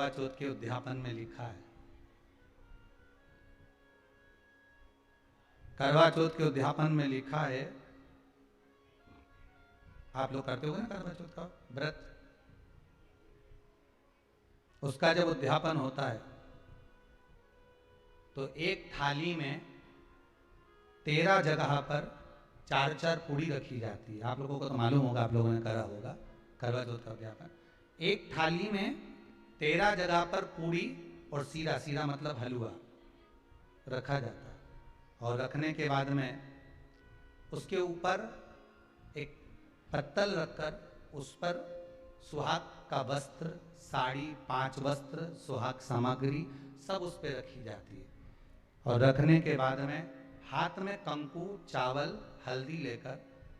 करवा चौथ के उद्यापन में लिखा है। करवा चौथ के उद्यापन में लिखा है, आप लोग करते हो ना करवा चौथ का व्रत, उसका जब उद्यापन होता है तो एक थाली में 13 जगह पर 4-4 पूड़ी रखी जाती है। आप लोगों को तो मालूम होगा, आप लोगों ने करा होगा करवा चौथ का उद्यापन। एक थाली में 13 जगह पर पूड़ी और सीरा, सीरा मतलब हलवा रखा जाता है। और रखने के बाद में उसके ऊपर एक पत्तल रखकर उस पर सुहाग का वस्त्र, साड़ी, 5 वस्त्र, सुहाग सामग्री सब उस पर रखी जाती है। और रखने के बाद में हाथ में कंकु, चावल, हल्दी लेकर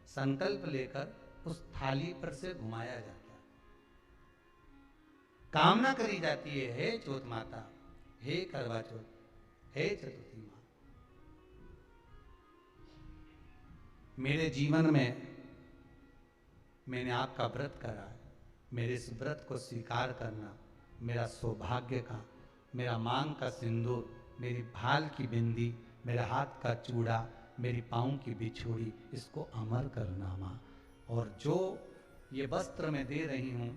संकल्प लेकर उस थाली पर से घुमाया जाता है। कामना करी जाती है, हे चौथ माता, हे करवा चौथ, हे चतुर्थी माँ, मेरे जीवन में मैंने आपका व्रत करा है, मेरे इस व्रत को स्वीकार करना, मेरा सौभाग्य का, मेरा मांग का सिंदूर, मेरी भाल की बिंदी, मेरा हाथ का चूड़ा, मेरी पाँव की बिछोड़ी, इसको अमर करना माँ। और जो ये वस्त्र मैं दे रही हूँ,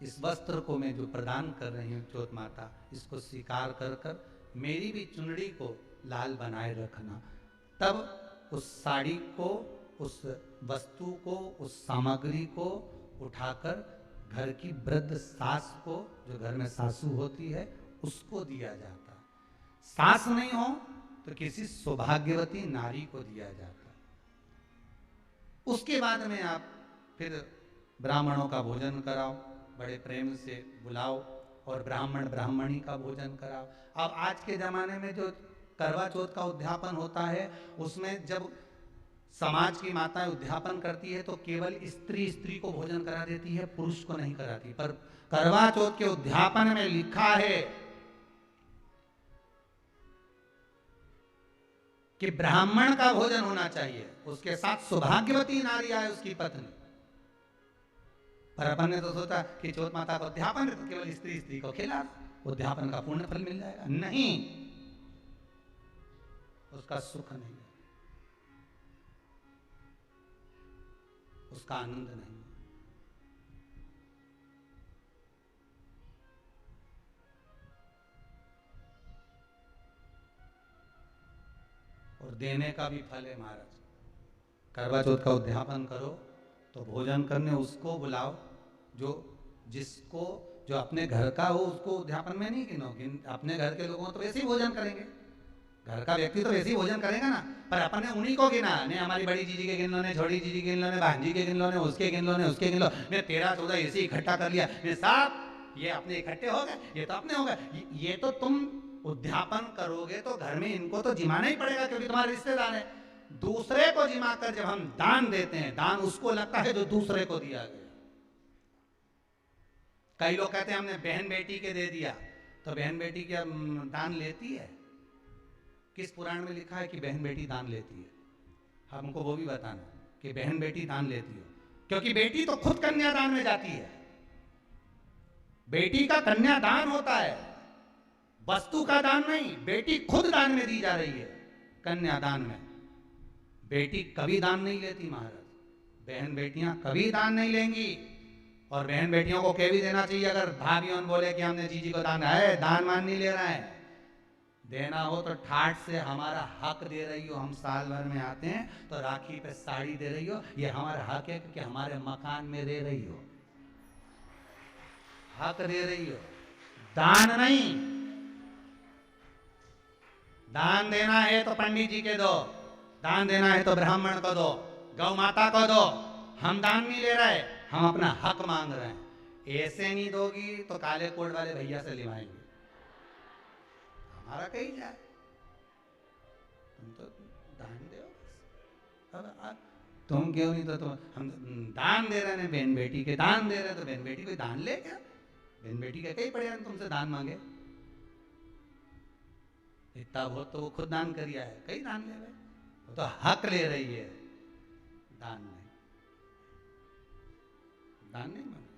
इस वस्त्र को मैं जो प्रदान कर रही हूँ चौथ माता, इसको स्वीकार कर कर मेरी भी चुनड़ी को लाल बनाए रखना। तब उस साड़ी को, उस वस्तु को, उस सामग्री को उठाकर घर की वृद्ध सास को, जो घर में सासू होती है, उसको दिया जाता है। सास नहीं हो तो किसी सौभाग्यवती नारी को दिया जाता है। उसके बाद में आप फिर ब्राह्मणों का भोजन कराओ, बड़े प्रेम से बुलाओ और ब्राह्मण ब्राह्मणी का भोजन कराओ। अब आज के जमाने में जो करवा चौथ का उद्यापन होता है, उसमें जब समाज की माताएं उद्यापन करती है तो केवल स्त्री स्त्री को भोजन करा देती है, पुरुष को नहीं कराती। पर करवा चौथ के उद्यापन में लिखा है कि ब्राह्मण का भोजन होना चाहिए, उसके साथ सौभाग्यवती नारी आए, उसकी पत्नी। पर अपन ने तो सोचा कि चौथ माता का उद्यापन है तो केवल स्त्री स्त्री को खिला, उद्यापन का पूर्ण फल मिल जाएगा। नहीं, उसका सुख नहीं, उसका आनंद नहीं। और देने का भी फल है महाराज। करवा चौथ का उद्यापन करो तो भोजन करने उसको बुलाओ जो जिसको जो अपने घर का हो, उसको उद्यापन में नहीं गिनो। अपने घर के लोगों तो वैसे ही भोजन करेंगे, घर का व्यक्ति तो वैसे ही भोजन करेगा ना, पर अपन ने उन्हीं को गिना। ने हमारी बड़ी जीजी के गिन लो, ने छोटी जीजी के गिन लो, ने भांजी के गिन लो, ने उसके गिन लो, ने उसके गिन लो, ने 13-14 ऐसे इकट्ठा कर लिया, ने साहब ये अपने इकट्ठे हो गए, ये तो अपने हो गए। ये तो तुम उद्यापन करोगे तो घर में इनको तो जिमाना ही पड़ेगा क्योंकि तुम्हारे रिश्तेदार है। दूसरे को जिमा कर जब हम दान देते हैं, दान उसको लगता है जो दूसरे को दिया गया। कई लोग कहते हैं हमने बहन बेटी के दे दिया, तो बहन बेटी क्या दान लेती है? किस पुराण में लिखा है कि बहन बेटी दान लेती है? हमको वो भी बताना कि बहन बेटी दान लेती हो, क्योंकि बेटी तो खुद कन्यादान में जाती है। बेटी का कन्यादान होता है, वस्तु का दान नहीं। बेटी खुद दान में दी जा रही है, कन्यादान में। बेटी कभी दान नहीं लेती महाराज, बहन बेटियां कभी दान नहीं लेंगी। और बहन बेटियों को कह भी देना चाहिए, अगर भाभियों बोले कि हमने जीजी को दान है, दान मान नहीं ले रहा है, देना हो तो ठाट से हमारा हक दे रही हो। हम साल भर में आते हैं तो राखी पे साड़ी दे रही हो, ये हमारा हक है कि हमारे मकान में दे रही हो, हक दे रही हो, दान नहीं। दान देना है तो पंडित जी के दो, दान देना है तो ब्राह्मण को दो, गौ माता को दो। हम दान नहीं ले रहे, हम अपना हक मांग रहे हैं। ऐसे नहीं दोगी तो काले कोट वाले भैया से लिवाएंगे, हमारा कहीं जाए। तुम तो दान दो, अब तुम क्यों नहीं, तो तुम हम दान दे रहे हैं, बहन बेटी के दान दे रहे हैं, तो बहन बेटी कोई दान ले क्या? बहन बेटी के कहीं पड़े तुमसे दान मांगे? इतना बहुत तो वो खुद दान करिया है, कई दान ले रहे, वो तो हक ले रही है, दान नहीं, दान नहीं मांगे।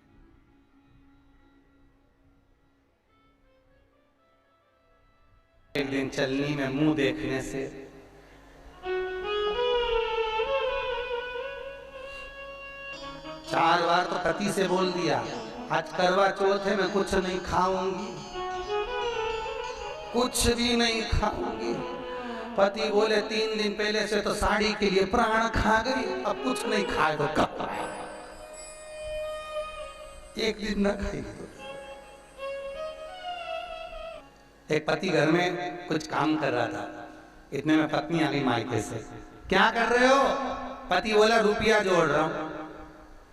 एक दिन चलनी में मुंह देखने से चार बार तो पति से बोल दिया, आज करवा चौथ है, मैं कुछ नहीं खाऊंगी, कुछ भी नहीं खाऊंगी। पति बोले 3 दिन पहले से तो साड़ी के लिए प्राण खा गई, अब कुछ नहीं खाए तो कब खाए? एक दिन न खाई तो। एक पति घर में कुछ काम कर रहा था, इतने में पत्नी आ गई मायके से। क्या कर रहे हो? पति बोला रुपया जोड़ रहा हूं।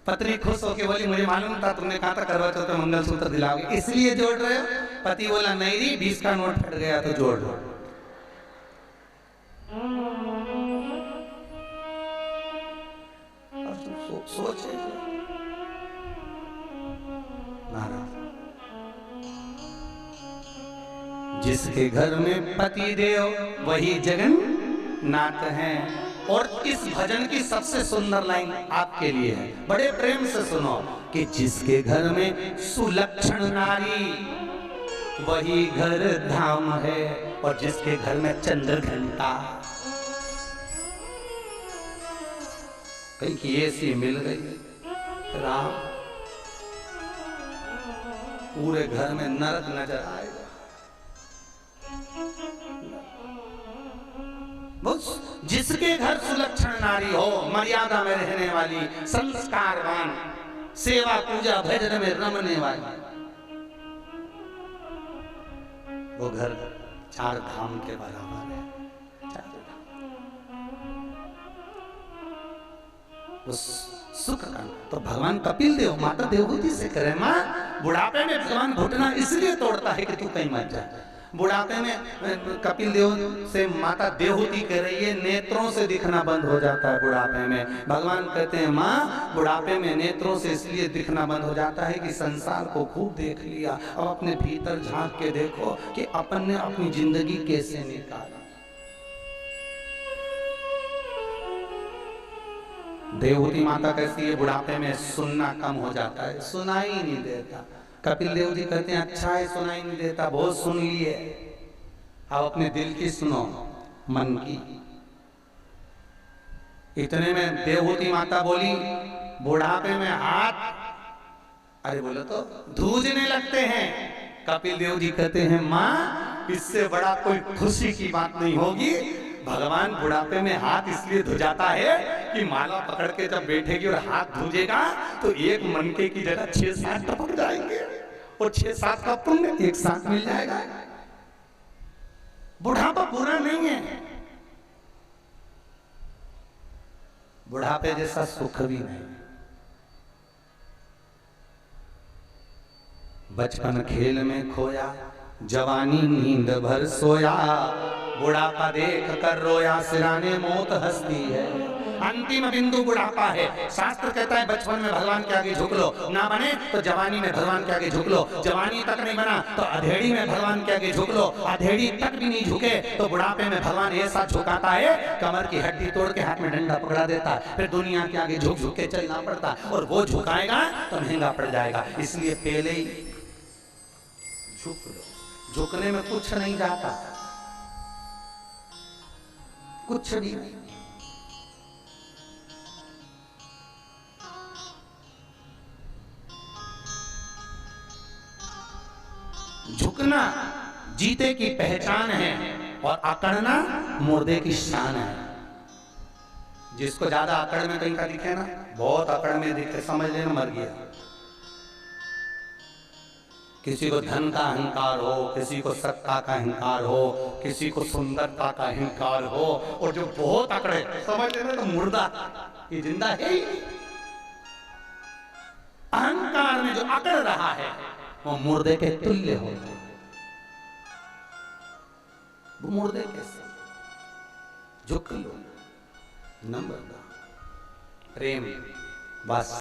पत्नी खुश होके बोली मुझे मालूम था, तुमने कहा था करवा चौथ में मंगलसूत्र दिलाओगे, इसलिए जोड़ रहे हो? पति बोला नहीं री, 20 का नोट फट गया तो जोड़ लो। सोचे जिसके घर में पति देव वही जगन्नाथ है। और इस भजन की सबसे सुंदर लाइन आपके लिए है, बड़े प्रेम से सुनो कि जिसके घर में सुलक्षण नारी वही घर धाम है, और जिसके घर में चंद्र घंटा कहीं की ऐसी मिल गई राम, पूरे घर में नरक नजर आएगा। जिसके घर सुलक्षण नारी हो, मर्यादा में रहने वाली, संस्कारवान, सेवा पूजा भजन में रमने वाली, वो घर 4 धाम के बराबर है। 4 उस सुख का तो भगवान कपिल देव माता देवहूति से करे, माँ बुढ़ापे में भगवान घुटना इसलिए तोड़ता है कि तू कहीं मत जा। बुढ़ापे में कपिल देव से माता देवहूति कह रही है, नेत्रों से दिखना बंद हो जाता है बुढ़ापे में। भगवान कहते हैं माँ बुढ़ापे में नेत्रों से इसलिए दिखना बंद हो जाता है कि संसार को खूब देख लिया, अब अपने भीतर झांक के देखो कि अपन ने अपनी जिंदगी कैसे निकाली। देवहूति माता कैसी है? बुढ़ापे में सुनना कम हो जाता है, सुनाई नहीं देता। कपिल देव जी कहते हैं अच्छा है सुनाई नहीं देता, बहुत सुन लिए, अब अपने दिल की सुनो, मन की। इतने में देवहूति माता बोली बुढ़ापे में हाथ, अरे बोलो तो धूजने लगते हैं। कपिल देव जी कहते हैं माँ इससे बड़ा कोई खुशी की बात नहीं होगी। भगवान बुढ़ापे में हाथ इसलिए धुजाता है कि माला पकड़ के जब बैठेगी और हाथ धुजेगा तो एक मनके की जगह 6-7 टपक जाएंगे और 6-7 का पुण्य एक साथ मिल जाएगा। बुढ़ापा बुरा नहीं है, बुढ़ापे जैसा सुख भी नहीं। बचपन खेल में खोया, जवानी नींद भर सोया, बुढ़ापा देख कर रोया, सिराने मौत हंसती है। अंतिम बिंदु बुढ़ापा है। शास्त्र कहता है बचपन में भगवान के आगे झुक लो, ना बने तो जवानी में भगवान के आगे झुक लो, जवानी तक नहीं बना तो अधेड़ी में भगवान के आगे झुक लो, अधेड़ी तक भी नहीं झुके तो बुढ़ापे में भगवान ऐसा झुकाता है कमर की हड्डी तोड़ के हाथ में डंडा पकड़ा देता है, फिर दुनिया के आगे झुक झुक के चलना पड़ता, और वो झुकाएगा तो महंगा पड़ जाएगा। इसलिए पहले ही झुक लो। झुकने में कुछ नहीं जाता, कुछ भी नहीं। झुकना जीते की पहचान है और अकड़ना मुर्दे की शान है। जिसको ज्यादा अकड़ में कहीं का दिखे ना, बहुत अकड़ में दिखे, समझ लेना मर गया। किसी को धन का अहंकार हो, किसी को सत्ता का अहंकार हो, किसी को सुंदरता का अहंकार हो, और जो बहुत अकड़े समझ लेना तो मुर्दा, ये जिंदा है ही। अहंकार में जो अकड़ रहा है वो मुर्दे के तुल्य हो। वो मुर्दे कैसे? झुक लो, नम्रता, प्रेम, बस।